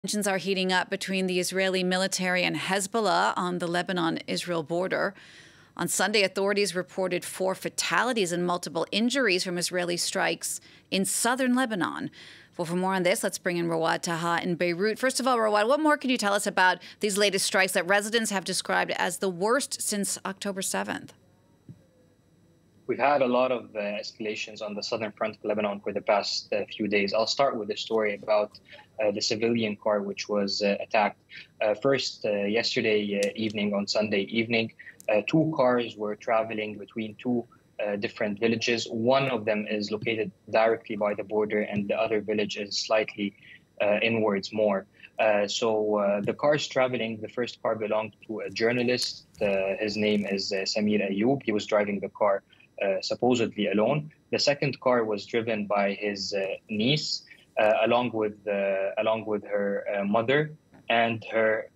Tensions are heating up between the Israeli military and Hezbollah on the Lebanon-Israel border. On Sunday, authorities reported 4 fatalities and multiple injuries from Israeli strikes in southern Lebanon. Well, for more on this, let's bring in Rawad Taha in Beirut. First of all, Rawad, what more can you tell us about these latest strikes that residents have described as the worst since October 7th? We've had a lot of escalations on the southern front of Lebanon for the past few days. I'll start with a story about the civilian car which was attacked. First, yesterday evening, on Sunday evening, 2 cars were traveling between 2 different villages. One of them is located directly by the border, and the other village is slightly inwards more. So the cars traveling, the first car belonged to a journalist. His name is Samir Ayoub. He was driving the car supposedly alone. The second car was driven by his niece, along with her mother and her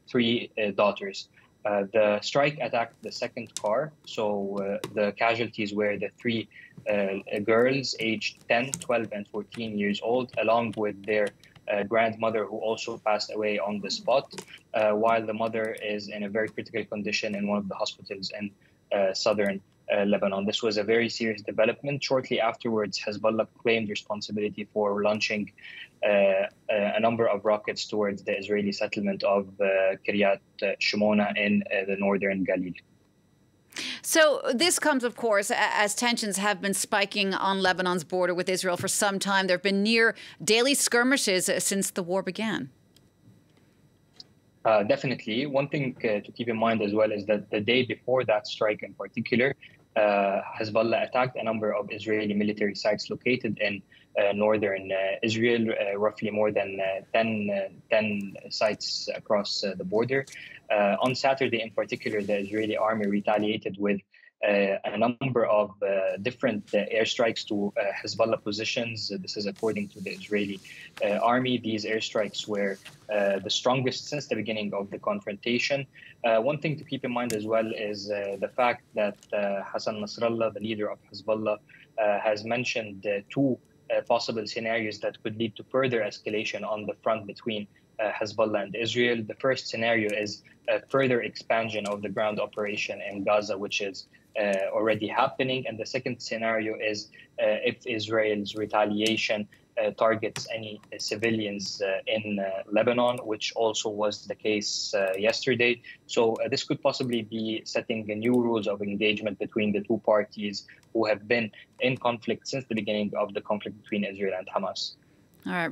3 daughters. The strike attacked the second car, so the casualties were the 3 girls aged 10, 12, and 14 years old, along with their grandmother, who also passed away on the spot, while the mother is in a very critical condition in one of the hospitals in southern Lebanon. This was a very serious development. Shortly afterwards, Hezbollah claimed responsibility for launching a number of rockets towards the Israeli settlement of Kiryat Shimona in the northern Galilee. So this comes, of course, as tensions have been spiking on Lebanon's border with Israel for some time. There have been near daily skirmishes since the war began. Definitely. One thing to keep in mind as well is that the day before that strike in particular, Hezbollah attacked a number of Israeli military sites located in northern Israel, roughly more than 10 sites across the border. On Saturday in particular, the Israeli army retaliated with a number of different airstrikes to Hezbollah positions. This is according to the Israeli army. These airstrikes were the strongest since the beginning of the confrontation. One thing to keep in mind as well is the fact that Hassan Nasrallah, the leader of Hezbollah, has mentioned 2 possible scenarios that could lead to further escalation on the front between Hezbollah and Israel. The first scenario is a further expansion of the ground operation in Gaza, which is already happening. And the second scenario is if Israel's retaliation targets any civilians in Lebanon, which also was the case yesterday. So this could possibly be setting new rules of engagement between the 2 parties who have been in conflict since the beginning of the conflict between Israel and Hamas. All right,